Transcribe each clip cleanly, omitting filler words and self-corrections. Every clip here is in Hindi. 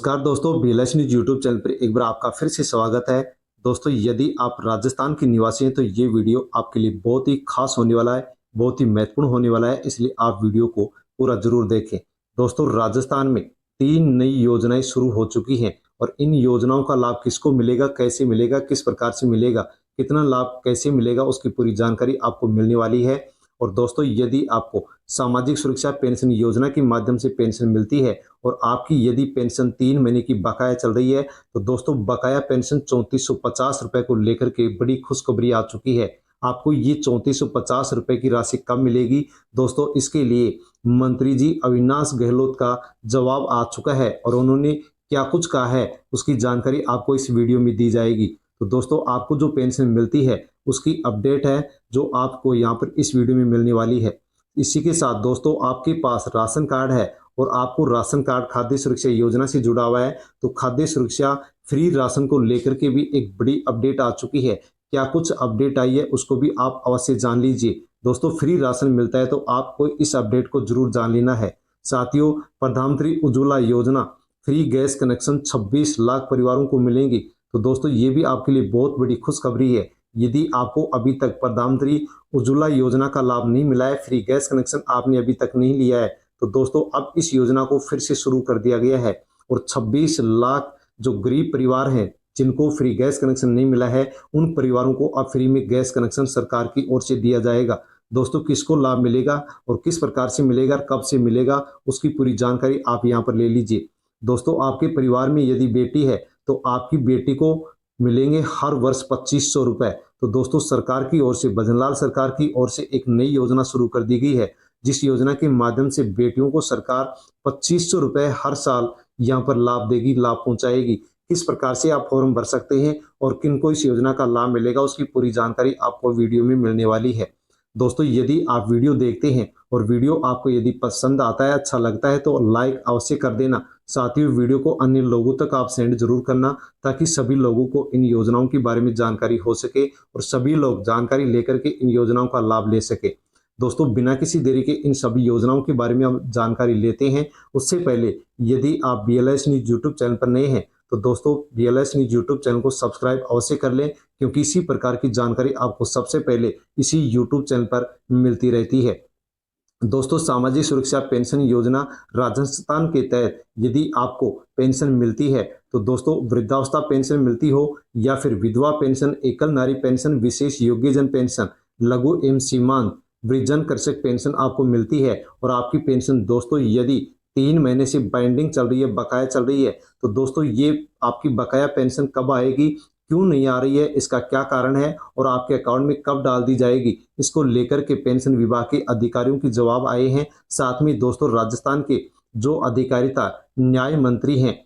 नमस्कार दोस्तों, बीएलएस न्यूज यूट्यूब चैनल पर एक बार आपका फिर से स्वागत है। दोस्तों, यदि आप राजस्थान के निवासी हैं तो ये वीडियो आपके लिए बहुत ही खास होने वाला है, बहुत ही महत्वपूर्ण होने वाला है, इसलिए आप वीडियो को पूरा जरूर देखें। दोस्तों, राजस्थान में 3 नई योजनाएं शुरू हो चुकी हैं और इन योजनाओं का लाभ किसको मिलेगा, कैसे मिलेगा, किस प्रकार से मिलेगा, कितना लाभ कैसे मिलेगा, उसकी पूरी जानकारी आपको मिलने वाली है। और दोस्तों, यदि आपको सामाजिक सुरक्षा पेंशन योजना के माध्यम से पेंशन मिलती है और आपकी यदि पेंशन 3 महीने की बकाया चल रही है तो दोस्तों बकाया पेंशन 3450 रुपए को लेकर के बड़ी खुशखबरी आ चुकी है। आपको ये 3450 रुपए की राशि कब मिलेगी दोस्तों, इसके लिए मंत्री जी अविनाश गहलोत का जवाब आ चुका है और उन्होंने क्या कुछ कहा है उसकी जानकारी आपको इस वीडियो में दी जाएगी। तो दोस्तों, आपको जो पेंशन मिलती है उसकी अपडेट है जो आपको यहाँ पर इस वीडियो में मिलने वाली है। इसी के साथ दोस्तों, आपके पास राशन कार्ड है और आपको राशन कार्ड खाद्य सुरक्षा योजना से जुड़ा हुआ है तो खाद्य सुरक्षा फ्री राशन को लेकर के भी एक बड़ी अपडेट आ चुकी है। क्या कुछ अपडेट आई है उसको भी आप अवश्य जान लीजिए। दोस्तों, फ्री राशन मिलता है तो आपको इस अपडेट को जरूर जान लेना है। साथियों, प्रधानमंत्री उज्ज्वला योजना फ्री गैस कनेक्शन 26 लाख परिवारों को मिलेंगी। तो दोस्तों, ये भी आपके लिए बहुत बड़ी खुशखबरी है। यदि आपको अभी तक प्रधानमंत्री उज्ज्वला योजना का लाभ नहीं मिला है, फ्री गैस कनेक्शन आपने अभी तक नहीं लिया है, तो दोस्तों अब इस योजना को फिर से शुरू कर दिया गया है और 26 लाख जो गरीब परिवार हैं जिनको फ्री गैस कनेक्शन नहीं मिला है उन परिवारों को अब फ्री में गैस कनेक्शन सरकार की ओर से दिया जाएगा। दोस्तों, किसको लाभ मिलेगा और किस प्रकार से मिलेगा, कब से मिलेगा, उसकी पूरी जानकारी आप यहाँ पर ले लीजिए। दोस्तों, आपके परिवार में यदि बेटी है तो आपकी बेटी को मिलेंगे हर वर्ष 2500 रुपए। तो दोस्तों, सरकार की ओर से, भजनलाल सरकार की ओर से एक नई योजना शुरू कर दी गई है जिस योजना के माध्यम से बेटियों को सरकार 2500 रुपए हर साल यहाँ पर लाभ देगी, लाभ पहुंचाएगी। किस प्रकार से आप फॉर्म भर सकते हैं और किन को इस योजना का लाभ मिलेगा उसकी पूरी जानकारी आपको वीडियो में मिलने वाली है। दोस्तों, यदि आप वीडियो देखते हैं और वीडियो आपको यदि पसंद आता है, अच्छा लगता है तो लाइक अवश्य कर देना। साथ ही वीडियो को अन्य लोगों तक आप सेंड जरूर करना ताकि सभी लोगों को इन योजनाओं के बारे में जानकारी हो सके और सभी लोग जानकारी लेकर के इन योजनाओं का लाभ ले सके। दोस्तों, बिना किसी देरी के इन सभी योजनाओं के बारे में हम जानकारी लेते हैं। उससे पहले यदि आप बीएलएस न्यूज यूट्यूब चैनल पर नए हैं तो दोस्तों बीएलएस न्यूज यूट्यूब चैनल को सब्सक्राइब अवश्य कर लें क्योंकि इसी प्रकार की जानकारी आपको सबसे पहले इसी यूट्यूब चैनल पर मिलती रहती है। दोस्तों, सामाजिक सुरक्षा पेंशन योजना राजस्थान के तहत यदि आपको पेंशन मिलती है तो दोस्तों वृद्धावस्था पेंशन मिलती हो या फिर विधवा पेंशन, एकल नारी पेंशन, विशेष योग्यजन पेंशन, लघु एवं सीमांत वृद्धजन कृषक पेंशन आपको मिलती है और आपकी पेंशन दोस्तों यदि 3 महीने से बाइंडिंग चल रही है, बकाया चल रही है, तो दोस्तों ये आपकी बकाया पेंशन कब आएगी, क्यों नहीं आ रही है, इसका क्या कारण है और आपके अकाउंट में कब डाल दी जाएगी, इसको लेकर के पेंशन विभाग के अधिकारियों के जवाब आए हैं। साथ में दोस्तों राजस्थान के जो अधिकारिता न्याय मंत्री हैं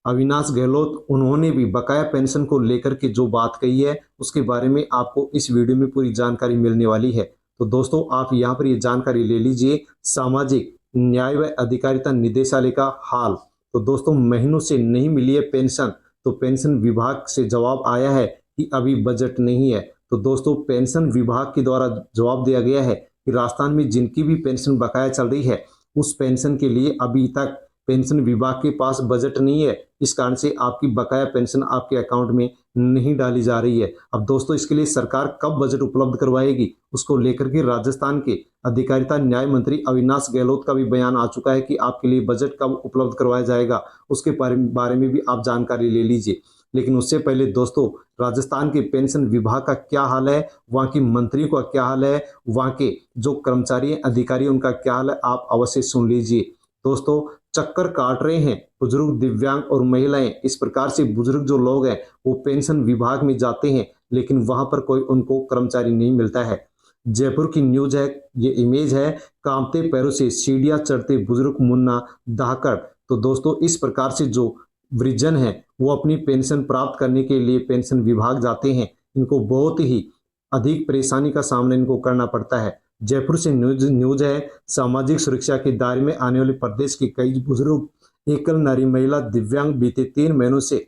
अविनाश गहलोत, उन्होंने भी बकाया पेंशन को लेकर के जो बात कही है उसके बारे में आपको इस वीडियो में पूरी जानकारी मिलने वाली है। तो दोस्तों, आप यहाँ पर ये जानकारी ले लीजिए। सामाजिक न्याय व अधिकारिता निदेशालय का हाल। तो दोस्तों, महीनों से नहीं मिली है पेंशन, तो पेंशन विभाग से जवाब आया है कि अभी बजट नहीं है। तो दोस्तों, पेंशन विभाग के द्वारा जवाब दिया गया है कि राजस्थान में जिनकी भी पेंशन बकाया चल रही है उस पेंशन के लिए अभी तक पेंशन विभाग के पास बजट नहीं है। इस कारण से आपकी बकाया पेंशन आपके अकाउंट में नहीं डाली जा रही है। अब दोस्तों, इसके लिए सरकार कब बजट उपलब्ध करवाएगी उसको लेकर के राजस्थान के अधिकारिता न्याय मंत्री अविनाश गहलोत का भी बयान आ चुका है कि आपके लिए बजट कब उपलब्ध करवाया जाएगा उसके बारे में भी आप जानकारी ले लीजिए। लेकिन उससे पहले दोस्तों, राजस्थान के पेंशन विभाग का क्या हाल है, वहाँ की मंत्रियों का क्या हाल है, वहाँ के जो कर्मचारी अधिकारी उनका क्या हाल है, आप अवश्य सुन लीजिए। दोस्तों, चक्कर काट रहे हैं बुजुर्ग, दिव्यांग और महिलाएं। इस प्रकार से बुजुर्ग जो लोग हैं वो पेंशन विभाग में जाते हैं लेकिन वहां पर कोई उनको कर्मचारी नहीं मिलता है। जयपुर की न्यूज है, ये इमेज है, कांपते पैरों से सीढ़ियां चढ़ते बुजुर्ग मुन्ना धाकड़। तो दोस्तों, इस प्रकार से जो वृद्धजन है वो अपनी पेंशन प्राप्त करने के लिए पेंशन विभाग जाते हैं। इनको बहुत ही अधिक परेशानी का सामना इनको करना पड़ता है। जयपुर से न्यूज है, सामाजिक सुरक्षा के दायरे में आने वाले प्रदेश के कई बुजुर्ग, एकल नारी, महिला, दिव्यांग बीते 3 महीनों से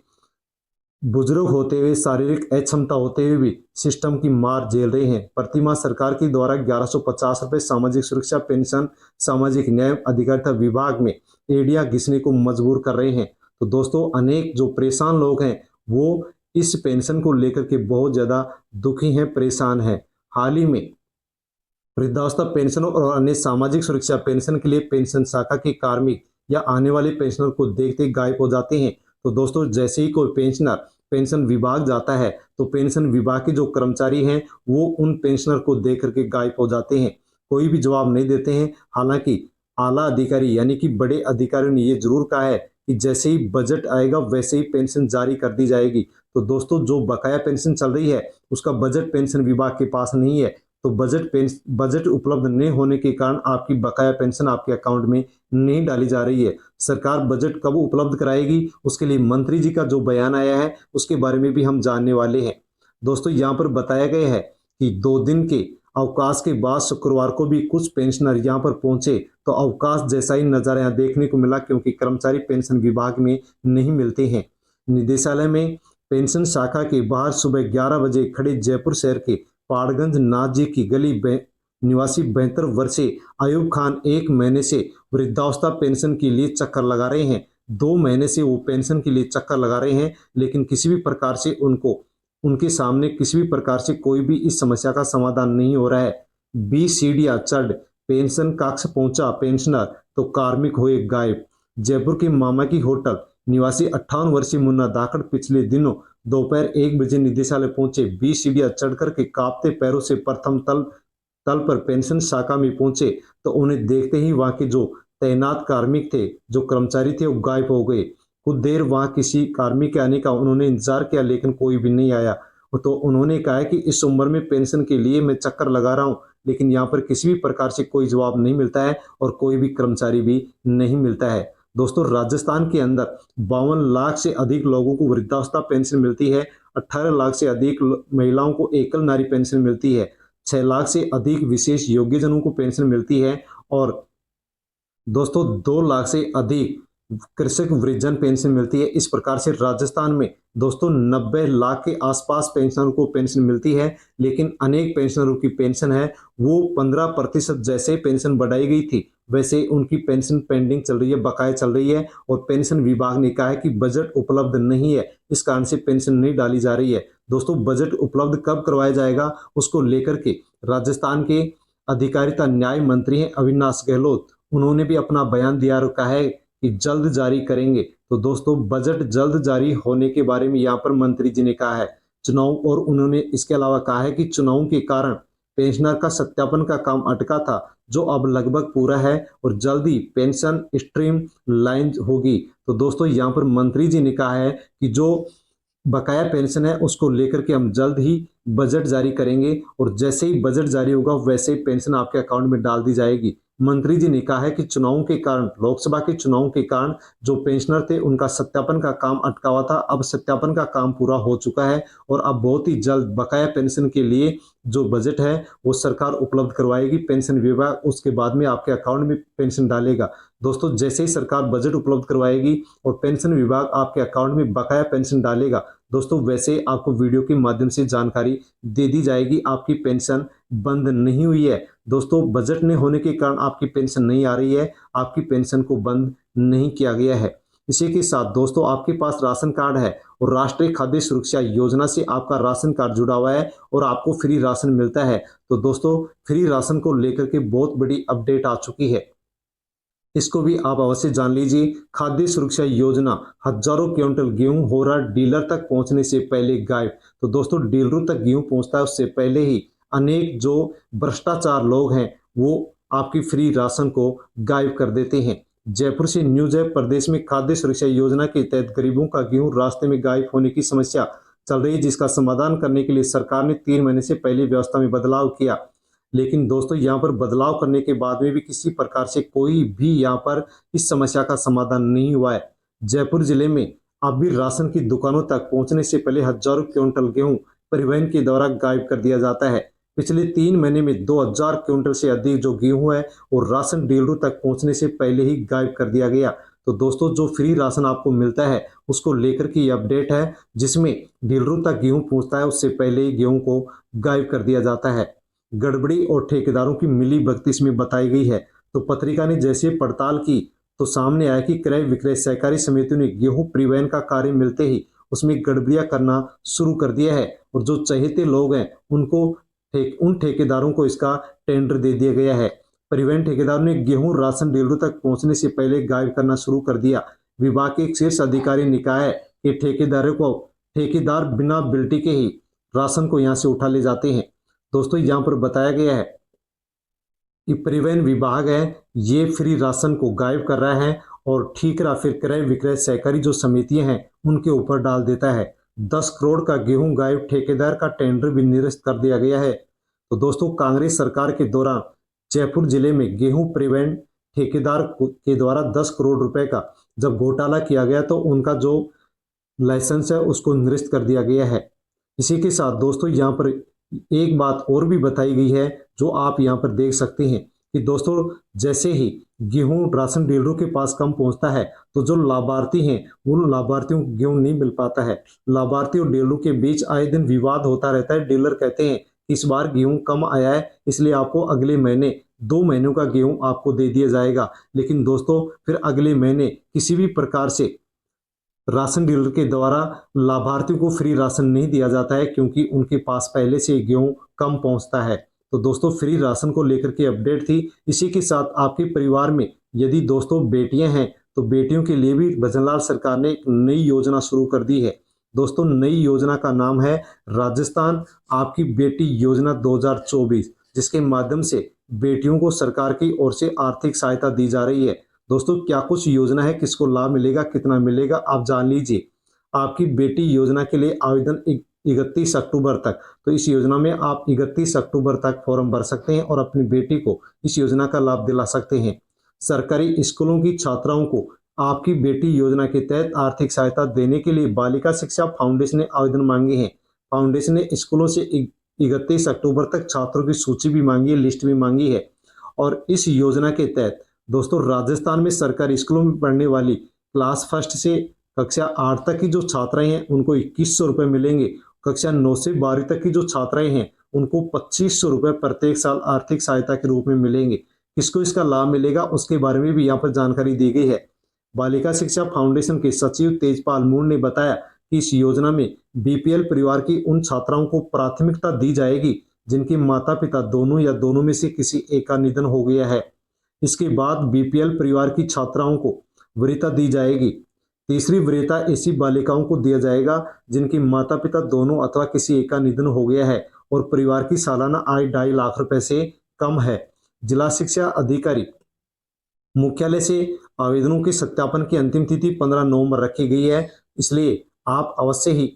बुजुर्ग होते हुए, शारीरिक अक्षमता होते हुए भी सिस्टम की मार झेल रहे हैं। प्रतिमाह सरकार के द्वारा 1150 रुपए सामाजिक सुरक्षा पेंशन सामाजिक न्याय अधिकारिता विभाग में एड़ियां घिसने को मजबूर कर रहे हैं। तो दोस्तों अनेक जो परेशान लोग हैं वो इस पेंशन को लेकर के बहुत ज़्यादा दुखी हैं, परेशान हैं। हाल ही में वृद्धावस्था पेंशन और अन्य सामाजिक सुरक्षा पेंशन के लिए पेंशन शाखा के कार्मिक या आने वाले पेंशनर को देखते गायब हो जाते हैं। तो दोस्तों जैसे ही कोई पेंशनर पेंशन विभाग जाता है तो पेंशन विभाग के जो कर्मचारी हैं वो उन पेंशनर को देख करके गायब हो जाते हैं, कोई भी जवाब नहीं देते हैं। हालांकि आला अधिकारी यानी कि बड़े अधिकारियों ने ये जरूर कहा है कि जैसे ही बजट आएगा वैसे ही पेंशन जारी कर दी जाएगी। तो दोस्तों जो बकाया पेंशन चल रही है उसका बजट पेंशन विभाग के पास नहीं है, तो बजट उपलब्ध नहीं होने के कारण आपकी बकाया पेंशन आपके अकाउंट में नहीं डाली जा रही है। सरकार बजट कब उपलब्ध कराएगी उसके लिए मंत्री जी का जो बयान आया है उसके बारे में भी हम जानने वाले हैं। दोस्तों यहाँ पर बताया गया है कि 2 दिन के अवकाश के बाद शुक्रवार को भी कुछ पेंशनर यहाँ पर पहुंचे तो अवकाश जैसा ही नजारा यहाँ देखने को मिला, क्योंकि कर्मचारी पेंशन विभाग में नहीं मिलते हैं। निदेशालय में पेंशन शाखा के बाहर सुबह 11 बजे खड़े जयपुर शहर के पाड़गंज नाथ जी की गली निवासी 72 वर्षीय अयूब खान 1 महीने से वृद्धावस्था पेंशन के लिए चक्कर लगा रहे हैं। 2 महीने से वो पेंशन के लिए चक्कर लगा रहे हैं, लेकिन किसी भी प्रकार से उनके सामने किसी भी प्रकार से कोई भी इस समस्या का समाधान नहीं हो रहा है। 20 सीढ़ियां चढ़ पेंशन कक्ष पहुंचा पेंशनर तो कार्मिक हुए गायब। जयपुर के मामा की होटल निवासी 58 वर्षीय मुन्ना धाकड़ पिछले दिनों दोपहर 1 बजे निदेशालय पहुंचे। 20 सीढ़ियां चढ़कर के कांपते पैरों से प्रथम तल पर पेंशन शाखा में पहुंचे तो उन्हें देखते ही वहां के जो तैनात कार्मिक थे, जो कर्मचारी थे, वो गायब हो गए। कुछ देर वहां किसी कार्मिक के आने का उन्होंने इंतजार किया, लेकिन कोई भी नहीं आया। तो उन्होंने कहा कि इस उम्र में पेंशन के लिए मैं चक्कर लगा रहा हूं, लेकिन यहाँ पर किसी भी प्रकार से कोई जवाब नहीं मिलता है और कोई भी कर्मचारी भी नहीं मिलता है। दोस्तों राजस्थान के अंदर 52 लाख से अधिक लोगों को वृद्धावस्था पेंशन मिलती है। 18 लाख से अधिक महिलाओं को एकल नारी पेंशन मिलती है। 6 लाख से अधिक विशेष योग्यजनों को पेंशन मिलती है और दोस्तों 2 लाख से अधिक कृषक वृद्धजन पेंशन मिलती है। इस प्रकार से राजस्थान में दोस्तों 90 लाख के आसपास पेंशनरों को पेंशन मिलती है, लेकिन अनेक पेंशनरों की पेंशन है वो 15% जैसे पेंशन बढ़ाई गई थी वैसे उनकी पेंशन पेंडिंग चल रही है, बकाया चल रही है। और पेंशन विभाग ने कहा है कि बजट उपलब्ध नहीं है, इस कारण से पेंशन नहीं डाली जा रही है। दोस्तों बजट उपलब्ध कब करवाया जाएगा उसको लेकर के राजस्थान के अधिकारिता न्याय मंत्री हैं अविनाश गहलोत, उन्होंने भी अपना बयान दिया और कहा है कि जल्द जारी करेंगे। तो दोस्तों बजट जल्द जारी होने के बारे में यहाँ पर मंत्री जी ने कहा है। चुनाव और उन्होंने इसके अलावा कहा है कि चुनाव के कारण पेंशनर का सत्यापन का काम अटका था जो अब लगभग पूरा है और जल्द ही पेंशन स्ट्रीम लाइन होगी। तो दोस्तों यहाँ पर मंत्री जी ने कहा है कि जो बकाया पेंशन है उसको लेकर के हम जल्द ही बजट जारी करेंगे और जैसे ही बजट जारी होगा वैसे ही पेंशन आपके अकाउंट में डाल दी जाएगी। मंत्री जी ने कहा है कि चुनावों के कारण, लोकसभा के चुनाव के कारण जो पेंशनर थे उनका सत्यापन का काम अटका हुआ था, अब सत्यापन का काम पूरा हो चुका है और अब बहुत ही जल्द बकाया पेंशन के लिए जो बजट है वो सरकार उपलब्ध करवाएगी। पेंशन विभाग उसके बाद में आपके अकाउंट में पेंशन डालेगा। दोस्तों जैसे ही सरकार बजट उपलब्ध करवाएगी और पेंशन विभाग आपके अकाउंट में बकाया पेंशन डालेगा, दोस्तों वैसे आपको वीडियो के माध्यम से जानकारी दे दी जाएगी। आपकी पेंशन बंद नहीं हुई है दोस्तों, बजट न होने के कारण आपकी पेंशन नहीं आ रही है, आपकी पेंशन को बंद नहीं किया गया है। इसी के साथ दोस्तों आपके पास राशन कार्ड है और राष्ट्रीय खाद्य सुरक्षा योजना से आपका राशन कार्ड जुड़ा हुआ है और आपको फ्री राशन मिलता है, तो दोस्तों फ्री राशन को लेकर के बहुत बड़ी अपडेट आ चुकी है, इसको भी आप अवश्य जान लीजिए। खाद्य सुरक्षा योजना, हजारों क्विंटल गेहूं हो रहा डीलर तक पहुंचने से पहले गायब। तो दोस्तों डीलरों तक गेहूं पहुंचता है उससे पहले ही अनेक जो भ्रष्टाचार लोग हैं वो आपकी फ्री राशन को गायब कर देते हैं। जयपुर से न्यूज है, प्रदेश में खाद्य सुरक्षा योजना के तहत गरीबों का गेहूं रास्ते में गायब होने की समस्या चल रही है, जिसका समाधान करने के लिए सरकार ने 3 महीने से पहले व्यवस्था में बदलाव किया। लेकिन दोस्तों यहाँ पर बदलाव करने के बाद में भी किसी प्रकार से कोई भी यहाँ पर इस समस्या का समाधान नहीं हुआ है। जयपुर जिले में अब भी राशन की दुकानों तक पहुंचने से पहले हजारों क्विंटल गेहूं परिवहन के द्वारा गायब कर दिया जाता है। पिछले 3 महीने में 2000 क्विंटल से अधिक जो गेहूं है और राशन डीलरों तक पहुंचने से पहले ही गायब कर दिया गया। तो दोस्तों जो फ्री राशन आपको मिलता है उसको लेकर की ये अपडेट है, जिसमें डीलरों तक गेहूं पहुंचता है उससे पहले ही गेहूं को गायब कर दिया जाता है। गड़बड़ी और ठेकेदारों की मिली भगत इसमें बताई गई है। तो पत्रिका ने जैसे पड़ताल की तो सामने आया कि क्रय विक्रय सहकारी समितियों ने गेहूं परिवहन का कार्य मिलते ही उसमें गड़बड़ियां करना शुरू कर दिया है और जो चहेते लोग हैं उनको उन ठेकेदारों को इसका टेंडर दे दिया गया है। परिवहन ठेकेदारों ने गेहूं राशन डीलरों तक पहुंचने से पहले गायब करना शुरू कर दिया। विभाग के एक शीर्ष अधिकारी ने कहा है कि ठेकेदार बिना बिल्टी के ही राशन को यहां से उठा ले जाते हैं। दोस्तों यहाँ पर बताया गया है कि परिवहन विभाग है ये फ्री राशन को गायब कर रहा है और ठीकरा फिर क्रय विक्रय सहकारी जो समितियां हैं उनके ऊपर डाल देता है। 10 करोड़ का गेहूं गायब, ठेकेदार का टेंडर भी निरस्त कर दिया गया है। तो दोस्तों कांग्रेस सरकार के दौरान जयपुर जिले में गेहूं परिवहन ठेकेदार के द्वारा 10 करोड़ रुपए का जब घोटाला किया गया तो उनका जो लाइसेंस है उसको निरस्त कर दिया गया है। इसी के साथ दोस्तों यहाँ पर एक बात और भी बताई गई है जो आप यहाँ पर देख सकते हैं कि दोस्तों जैसे ही गेहूं राशन डीलरों के पास कम पहुंचता है तो जो लाभार्थी हैं उन लाभार्थियों को गेहूं नहीं मिल पाता है। लाभार्थी और डीलरों के बीच आए दिन विवाद होता रहता है। डीलर कहते हैं इस बार गेहूं कम आया है इसलिए आपको अगले महीने 2 महीनों का गेहूं आपको दे दिया जाएगा, लेकिन दोस्तों फिर अगले महीने किसी भी प्रकार से राशन डीलर के द्वारा लाभार्थियों को फ्री राशन नहीं दिया जाता है क्योंकि उनके पास पहले से गेहूं कम पहुंचता है। तो दोस्तों फ्री राशन को लेकर के अपडेट थी। इसी के साथ आपके परिवार में यदि दोस्तों बेटियां हैं तो बेटियों के लिए भी भजनलाल सरकार ने एक नई योजना शुरू कर दी है। दोस्तों नई योजना का नाम है राजस्थान आपकी बेटी योजना 2024, जिसके माध्यम से बेटियों को सरकार की ओर से आर्थिक सहायता दी जा रही है। दोस्तों क्या कुछ योजना है, किसको लाभ मिलेगा, कितना मिलेगा, आप जान लीजिए। आपकी बेटी योजना के लिए आवेदन 31 अक्टूबर तक, तो इस योजना में आप 31 अक्टूबर तक फॉर्म भर सकते हैं और अपनी बेटी को इस योजना का लाभ दिला सकते हैं। सरकारी स्कूलों की छात्राओं को आपकी बेटी योजना के तहत आर्थिक सहायता देने के लिए बालिका शिक्षा फाउंडेशन ने आवेदन मांगे हैं। फाउंडेशन ने स्कूलों से 31 अक्टूबर तक छात्रों की सूची भी मांगी है, लिस्ट भी मांगी है। और इस योजना के तहत दोस्तों राजस्थान में सरकारी स्कूलों में पढ़ने वाली क्लास फर्स्ट से कक्षा 8 तक की जो छात्राएं हैं उनको 2100 रुपये मिलेंगे। कक्षा 9 से 12 तक की जो छात्राएं हैं उनको 2500 रुपये प्रत्येक साल आर्थिक सहायता के रूप में मिलेंगे। किसको इसका लाभ मिलेगा उसके बारे में भी यहाँ पर जानकारी दी गई है। बालिका शिक्षा फाउंडेशन के सचिव तेजपाल मूण ने बताया कि इस योजना में बीपीएल परिवार की उन छात्राओं को प्राथमिकता दी जाएगी जिनके माता पिता दोनों या दोनों में से किसी एक का निधन हो गया है। इसके बाद बीपीएल परिवार की छात्राओं को वरीयता दी जाएगी। तीसरी वरीयता ऐसी बालिकाओं को दिया जाएगा जिनके माता पिता दोनों अथवा किसी एक का निधन हो गया है और परिवार की सालाना आय 2.5 लाख रुपए से कम है। जिला शिक्षा अधिकारी मुख्यालय से आवेदनों के सत्यापन की अंतिम तिथि 15 नवंबर रखी गई है, इसलिए आप अवश्य ही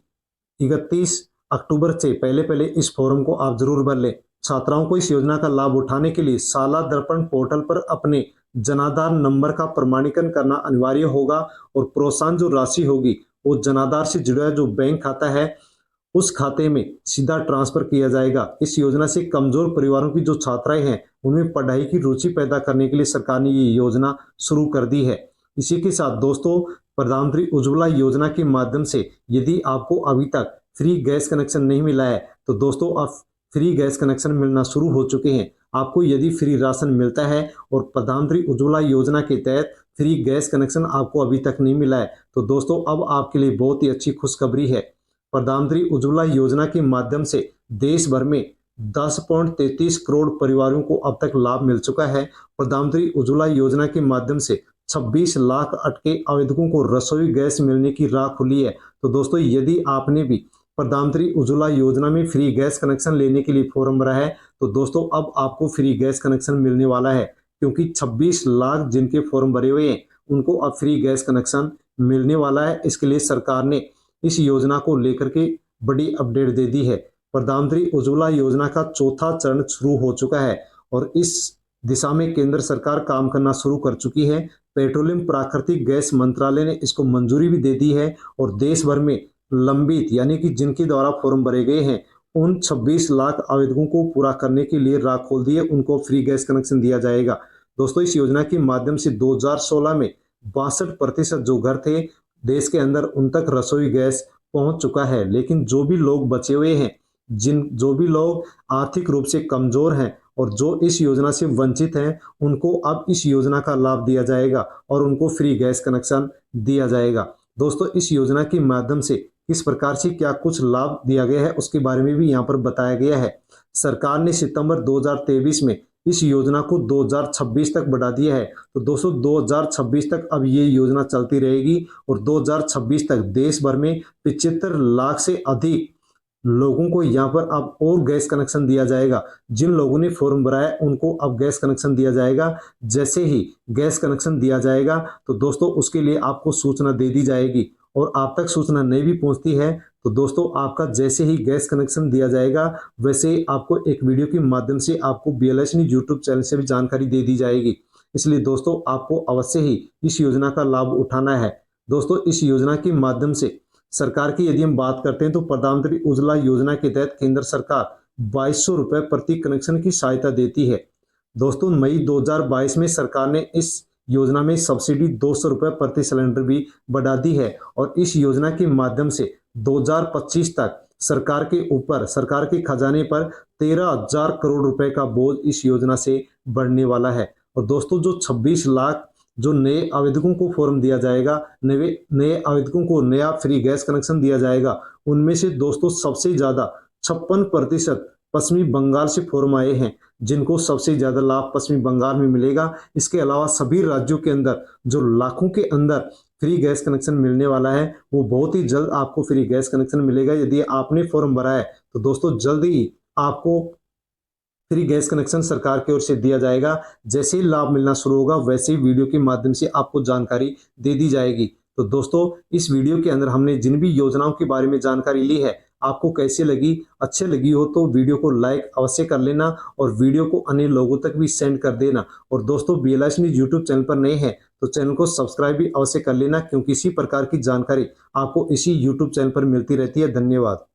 31 अक्टूबर से पहले इस फॉर्म को आप जरूर भर लें। छात्राओं को इस योजना का लाभ उठाने के लिए साला दर्पण पोर्टल पर अपने जनाधार नंबर का प्रमाणीकरण करना अनिवार्य होगा और प्रोत्साहन जो राशि होगी वो जनाधार से जुड़ा जो बैंक खाता है उस खाते में सीधा ट्रांसफर किया जाएगा। इस योजना से कमजोर परिवारों की जो छात्राएं हैं उनमें पढ़ाई की रुचि पैदा करने के लिए सरकार ने ये योजना शुरू कर दी है। इसी के साथ दोस्तों प्रधानमंत्री उज्ज्वला योजना के माध्यम से यदि आपको अभी तक फ्री गैस कनेक्शन नहीं मिला है तो दोस्तों आप फ्री गैस कनेक्शन मिलना शुरू हो चुके हैं। आपको यदि फ्री राशन मिलता है और प्रधानमंत्री उज्ज्वला योजना के तहत फ्री गैस कनेक्शन आपको अभी तक नहीं मिला है तो दोस्तों अब आपके लिए बहुत ही अच्छी खुशखबरी है। प्रधानमंत्री उज्ज्वला योजना के माध्यम से देश भर में 10.33 करोड़ परिवारों को अब तक लाभ मिल चुका है। प्रधानमंत्री उज्ज्वला योजना के माध्यम से 26 लाख अटके आवेदकों को रसोई गैस मिलने की राह खुली है। तो दोस्तों यदि आपने भी प्रधानमंत्री उज्ज्वला योजना में फ्री गैस कनेक्शन लेने के लिए फॉर्म भरा है तो दोस्तों अब आपको फ्री गैस कनेक्शन मिलने वाला है, क्योंकि 26 लाख जिनके फॉर्म भरे हुए हैं उनको अब फ्री गैस कनेक्शन मिलने वाला है। इसके लिए सरकार ने इस योजना को लेकर के बड़ी अपडेट दे दी है। प्रधानमंत्री उज्ज्वला योजना का चौथा चरण शुरू हो चुका है और इस दिशा में केंद्र सरकार काम करना शुरू कर चुकी है। पेट्रोलियम प्राकृतिक गैस मंत्रालय ने इसको मंजूरी भी दे दी है और देश भर में लंबित यानी कि जिनके द्वारा फॉर्म भरे गए हैं उन 26 लाख आवेदकों को पूरा करने के लिए राह खोल दी है, उनको फ्री गैस कनेक्शन दिया जाएगा। दोस्तों इस योजना के माध्यम से 2016 में 62% जो घर थे देश के अंदर उन तक रसोई गैस पहुंच चुका है, लेकिन जो भी लोग बचे हुए हैं जो भी लोग आर्थिक रूप से कमजोर हैं और जो इस योजना से वंचित हैं उनको अब इस योजना का लाभ दिया जाएगा और उनको फ्री गैस कनेक्शन दिया जाएगा। दोस्तों, इस योजना के माध्यम से किस प्रकार से क्या कुछ लाभ दिया गया है उसके बारे में भी यहाँ पर बताया गया है। सरकार ने सितंबर 2023 में इस योजना को 2026 तक बढ़ा दिया है। तो दोस्तों 2026 तक अब ये योजना चलती रहेगी और 2026 तक देश भर में 75 लाख से अधिक लोगों को यहाँ पर अब और गैस कनेक्शन दिया जाएगा। जिन लोगों ने फॉर्म भरा है उनको अब गैस कनेक्शन दिया जाएगा। जैसे ही गैस कनेक्शन दिया जाएगा तो दोस्तों उसके लिए आपको सूचना दे दी जाएगी और आप तक सूचना नहीं भी पहुंचती है तो दोस्तों आपका जैसे ही गैस कनेक्शन दिया जाएगा वैसे ही आपको एक वीडियो के माध्यम से आपको BLS न्यूज़ यूट्यूब चैनल से भी जानकारी दे दी जाएगी। इसलिए दोस्तों आपको अवश्य ही इस योजना का लाभ उठाना है। दोस्तों, इस योजना के माध्यम से सरकार की यदि हम बात करते हैं तो प्रधानमंत्री उज्ज्वला योजना के तहत केंद्र सरकार 2200 रुपए प्रति कनेक्शन की सहायता देती है। दोस्तों, मई 2022 में सरकार ने इस योजना में सब्सिडी 200 रुपए प्रति सिलेंडर भी बढ़ा दी है और इस योजना के माध्यम से 2025 तक सरकार के ऊपर, सरकार के खजाने पर 13,000 करोड़ रुपए का बोझ इस योजना से बढ़ने वाला है। और दोस्तों, जो 26 लाख जो नए आवेदकों को फॉर्म दिया जाएगा, नए आवेदकों को नया फ्री गैस कनेक्शन दिया जाएगा, उनमें से दोस्तों सबसे ज्यादा 56% पश्चिमी बंगाल से फॉर्म आए हैं, जिनको सबसे ज्यादा लाभ पश्चिमी बंगाल में मिलेगा। इसके अलावा सभी राज्यों के अंदर जो लाखों के अंदर फ्री गैस कनेक्शन मिलने वाला है वो बहुत ही जल्द आपको फ्री गैस कनेक्शन मिलेगा। यदि आपने फॉर्म भरा है तो दोस्तों जल्द ही आपको फ्री गैस कनेक्शन सरकार की ओर से दिया जाएगा। जैसे ही लाभ मिलना शुरू होगा वैसे ही वीडियो के माध्यम से आपको जानकारी दे दी जाएगी। तो दोस्तों, इस वीडियो के अंदर हमने जिन भी योजनाओं के बारे में जानकारी ली है आपको कैसी लगी, अच्छी लगी हो तो वीडियो को लाइक अवश्य कर लेना और वीडियो को अन्य लोगों तक भी सेंड कर देना। और दोस्तों, BLS न्यूज़ यूट्यूब चैनल पर नए हैं तो चैनल को सब्सक्राइब भी अवश्य कर लेना, क्योंकि इसी प्रकार की जानकारी आपको इसी यूट्यूब चैनल पर मिलती रहती है। धन्यवाद।